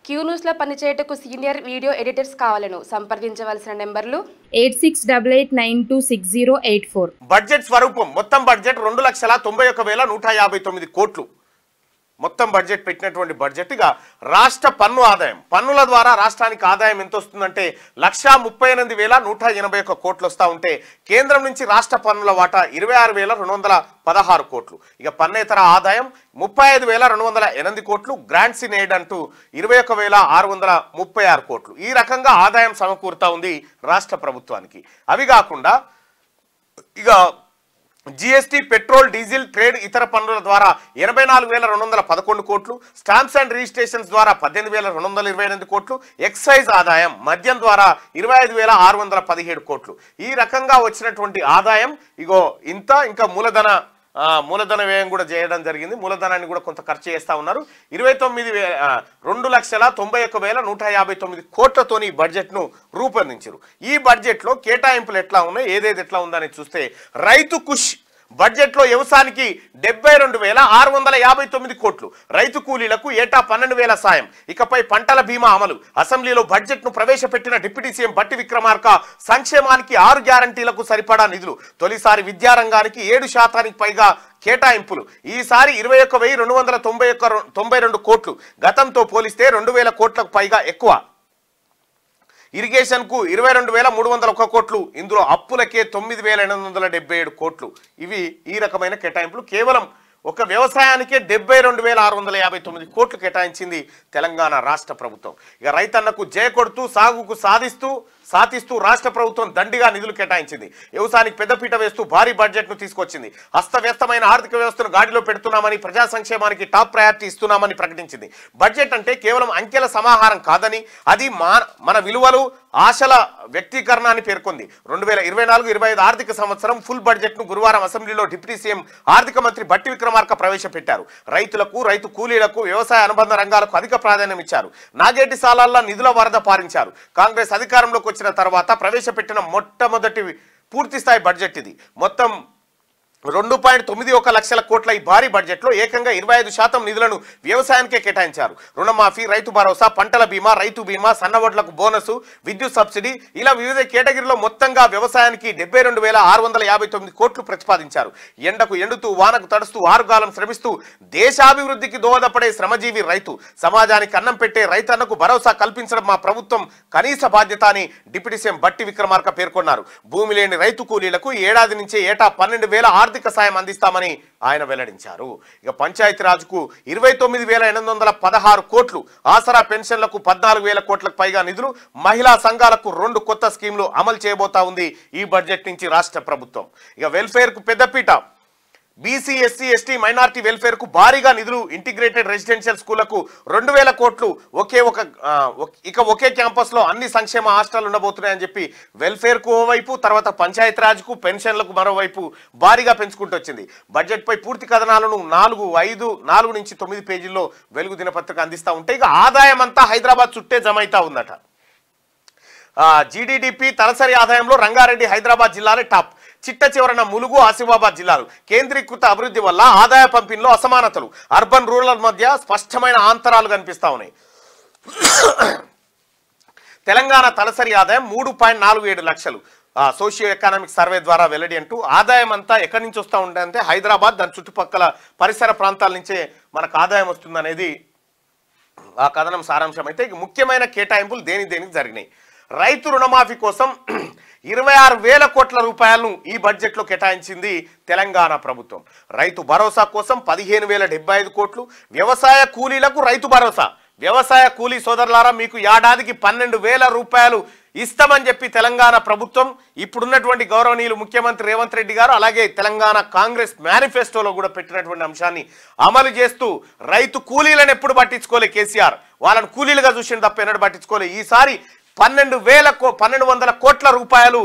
Q news లో పనిచేయటకు senior video editors కావాలను సంప్రదించవలసిన నెంబర్లు 8688960884. బడ్జెట్ స్వరూపం మొత్తం బడ్జెట్ 2,91,159 కోట్లు మొత్తం బడ్జెట్ పెట్టినటువంటి బడ్జెట్. ఇక రాష్ట్ర పన్ను ఆదాయం, పన్నుల ద్వారా రాష్ట్రానికి ఆదాయం ఎంత వస్తుందంటే 1,38,181 కోట్లు వస్తూ ఉంటే కేంద్రం నుంచి రాష్ట్ర పన్నుల వాటా 26,216 కోట్లు. ఇక పన్నేతర ఆదాయం 35,208 కోట్లు, గ్రాంట్స్ ఇన్ ఎయిడ్ అంటూ 21,636 కోట్లు. ఈ రకంగా ఆదాయం సమకూరుతా ఉంది రాష్ట్ర ప్రభుత్వానికి. అవి కాకుండా ఇక జిఎస్టీ, పెట్రోల్, డీజిల్, ట్రేడ్, ఇతర పన్నుల ద్వారా 84,211 కోట్లు, స్టాంప్స్ అండ్ రిజిస్ట్రేషన్స్ ద్వారా 18,228 కోట్లు, ఎక్సైజ్ ఆదాయం మద్యం ద్వారా 25,617 కోట్లు. ఈ రకంగా వచ్చినటువంటి ఆదాయం ఇగో ఇంత. ఇంకా మూలధన వ్యయం కూడా చేయడం జరిగింది. మూలధనాన్ని కూడా కొంత ఖర్చు చేస్తూ ఉన్నారు. 2,91,159 కోట్లతోని ఈ బడ్జెట్ను రూపొందించారు. ఈ బడ్జెట్లో కేటాయింపులు ఎట్లా ఉన్నాయి, ఏదేది ఎట్లా ఉందని చూస్తే రైతు కుష్ బడ్జెట్లో వ్యవసాయానికి 72,659 కోట్లు, రైతు కూలీలకు ఏటా 12,000 సాయం, ఇకపై పంటల బీమా అమలు. అసెంబ్లీలో బడ్జెట్ను ప్రవేశపెట్టిన డిప్యూటీ సీఎం బట్టి విక్రమార్క సంక్షేమానికి 6 గ్యారంటీలకు సరిపడా నిధులు. తొలిసారి విద్యారంగానికి 7% పైగా కేటాయింపులు. ఈసారి 21,292 కోట్లు, గతంతో పోలిస్తే 2,000 కోట్లకు పైగా ఎక్కువ. ఇరిగేషన్ కు 22,301 కోట్లు, ఇందులో అప్పులకే 9,877 కోట్లు. ఇవి ఈ రకమైన కేటాయింపులు. కేవలం ఒక వ్యవసాయానికే 72,659 కోట్లు కేటాయించింది తెలంగాణ రాష్ట్ర ప్రభుత్వం. ఇక రైతన్నకు జయ కొడుతూ సాగుకు సాధిస్తూ రాష్ట్ర ప్రభుత్వం దండిగా నిధులు కేటాయించింది. వ్యవసాయానికి పెద్దపీట వేస్తూ భారీ బడ్జెట్ను తీసుకొచ్చింది. అస్తవ్యస్తమైన ఆర్థిక వ్యవస్థను గాడిలో పెడుతున్నామని, ప్రజా సంక్షేమానికి టాప్ ప్రయారిటీ ఇస్తున్నామని ప్రకటించింది. బడ్జెట్ అంటే కేవలం అంకెల సమాహారం కాదని, అది మన విలువలు, ఆశల వ్యక్తీకరణ అని పేర్కొంది. 2024-25 ఆర్థిక సంవత్సరం ఫుల్ బడ్జెట్ను గురువారం అసెంబ్లీలో డిప్యూటీ సీఎం ఆర్థిక మంత్రి బట్టి విక్రమార్క ప్రవేశపెట్టారు. రైతులకు, రైతు కూలీలకు, వ్యవసాయ అనుబంధ రంగాలకు అధిక ప్రాధాన్యం ఇచ్చారు. నాగేటి సాలాల్లో నిధుల వరద పారించారు. కాంగ్రెస్ అధికారంలోకి వచ్చిన తర్వాత ప్రవేశపెట్టిన మొట్టమొదటి పూర్తిస్థాయి బడ్జెట్ ఇది. మొత్తం 2.91 లక్షల కోట్ల ఈ భారీ బడ్జెట్లో ఏకంగా 25% నిధులను వ్యవసాయానికే కేటాయించారు. రుణమాఫీ, రైతు భరోసా, పంటల బీమా, రైతు బీమా, సన్నవడ్లకు బోనసు, విద్యుత్ సబ్సిడీ, ఇలా వివిధ కేటగిరీలో మొత్తంగా వ్యవసాయానికి 72,659 కోట్లు ప్రతిపాదించారు. ఎండకు ఎండుతూ, వానకు తడుస్తూ, ఆరుగాలం శ్రమిస్తూ దేశాభివృద్ధికి దోహదపడే శ్రమజీవి రైతు, సమాజానికి అన్నం పెట్టే రైతన్నకు భరోసా కల్పించడం మా ప్రభుత్వం కనీస బాధ్యత అని డిప్యూటీ సీఎం బట్టి విక్రమార్క పేర్కొన్నారు. భూమి లేని రైతు కూలీలకు ఏడాది నుంచే ఏటా 12,000 ఆర్థిక సాయం అందిస్తామని ఆయన వెల్లడించారు. ఇక పంచాయతీరాజ్కు 29,816 కోట్లు, ఆసరా పెన్షన్లకు 14,000 కోట్లకు పైగా నిధులు, మహిళా సంఘాలకు 2 కొత్త స్కీమ్లు అమలు చేయబోతా ఉంది ఈ బడ్జెట్ నుంచి రాష్ట్ర ప్రభుత్వం. ఇక వెల్ఫేర్ కు పెద్దపీట, BC, SC, ST, minority welfare కు భారీగా నిధులు, ఇంటిగ్రేటెడ్ రెసిడెన్షియల్ స్కూళ్లకు 2,000 కోట్లు, ఒకే క్యాంపస్ లో అన్ని సంక్షేమ హాస్టల్ ఉండబోతున్నాయని చెప్పి వెల్ఫేర్ కు ఓవైపు, తర్వాత పంచాయత్ రాజ్ కు, పెన్షన్లకు మరోవైపు భారీగా పెంచుకుంటూ వచ్చింది. బడ్జెట్ పై పూర్తి కథనాలను 4 నుంచి 9 పేజీల్లో వెలుగు దినపత్రిక అందిస్తూ ఉంటే ఇక ఆదాయం అంతా హైదరాబాద్ చుట్టే జమ అవుతా ఉందట. జీడీడీపీ తలసరి ఆదాయంలో రంగారెడ్డి, హైదరాబాద్ జిల్లాలే టాప్. చిట్ట చివరన ములుగు, ఆసిఫాబాద్ జిల్లాలు. కేంద్రీకృత అభివృద్ధి వల్ల ఆదాయ పంపిణీలో అసమానతలు, అర్బన్ రూరల్ మధ్య స్పష్టమైన అంతరాలు కనిపిస్తా ఉన్నాయి. తెలంగాణ తలసరి ఆదాయం 3.47 లక్షలు సోషియో ఎకనామిక్ సర్వే ద్వారా వెల్లడి అంటూ. ఆదాయం అంతా ఎక్కడి నుంచి వస్తూ ఉంటుందంటే హైదరాబాద్, దాని చుట్టుపక్కల పరిసర ప్రాంతాల నుంచే మనకు ఆదాయం వస్తుందనేది ఆ కథనం సారాంశం. అయితే ముఖ్యమైన కేటాయింపులు దేనికి జరిగినాయి. రైతు రుణమాఫీ కోసం 26,000 కోట్ల రూపాయలను ఈ బడ్జెట్లో కేటాయించింది తెలంగాణ ప్రభుత్వం. రైతు భరోసా కోసం 15,075 కోట్లు, వ్యవసాయ కూలీలకు రైతు భరోసా. వ్యవసాయ కూలీ సోదరులారా, మీకు ఏడాదికి 12,000 రూపాయలు ఇస్తామని చెప్పి తెలంగాణ ప్రభుత్వం, ఇప్పుడున్నటువంటి గౌరవనీయులు ముఖ్యమంత్రి రేవంత్ రెడ్డి గారు, అలాగే తెలంగాణ కాంగ్రెస్ మేనిఫెస్టోలో కూడా పెట్టినటువంటి అంశాన్ని అమలు చేస్తూ రైతు కూలీలను ఎప్పుడు పట్టించుకోలే కేసీఆర్, వాళ్ళని కూలీలుగా చూసిన తప్ప ఎన్నడూ పట్టించుకోలే. ఈసారి 1,200 కోట్ల రూపాయలు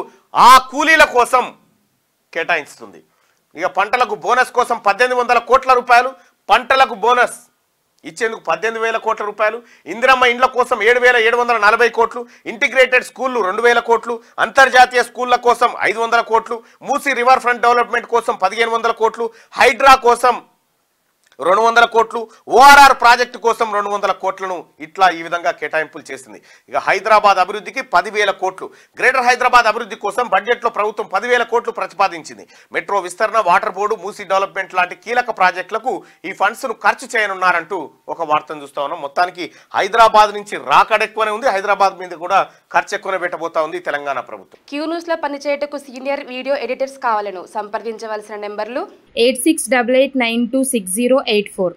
ఆ కూలీల కోసం కేటాయిస్తుంది. ఇక పంటలకు బోనస్ కోసం 1,800 కోట్ల రూపాయలు, పంటలకు బోనస్ ఇచ్చేందుకు 18,000 కోట్ల రూపాయలు, ఇందిరమ్మ ఇండ్ల కోసం 7,740 కోట్లు, ఇంటిగ్రేటెడ్ స్కూళ్లు 2,000 కోట్లు, అంతర్జాతీయ స్కూళ్ల కోసం 500 కోట్లు, మూసీ రివర్ ఫ్రంట్ డెవలప్మెంట్ కోసం 1,500 కోట్లు, హైడ్రా కోసం 200 కోట్లు, ఓఆర్ఆర్ ప్రాజెక్టు కోసం 200 కోట్లను ఇట్లా ఈ విధంగా కేటాయింపులు చేసింది. ఇక హైదరాబాద్ అభివృద్ధికి 10,000 కోట్లు. గ్రేటర్ హైదరాబాద్ అభివృద్ధి కోసం బడ్జెట్లో ప్రభుత్వం 10,000 కోట్లు ప్రతిపాదించింది. మెట్రో విస్తరణ, వాటర్ బోర్డు, మూసీ డెవలప్మెంట్ లాంటి కీలక ప్రాజెక్టులకు ఈ ఫండ్స్ ను ఖర్చు చేయనున్నారంటూ ఒక వార్తను చూస్తా ఉన్నాం. మొత్తానికి హైదరాబాద్ నుంచి రాకడ ఎక్కువనే ఉంది, హైదరాబాద్ మీద కూడా ఖర్చు ఎక్కువనే పెట్టబోతా ఉంది తెలంగాణ ప్రభుత్వం. క్యూ న్యూస్ లో పనిచేయటకు సీనియర్ వీడియో ఎడిటర్స్ కావాలను సంప్రదించవలసిన నెంబర్లు 8688926084.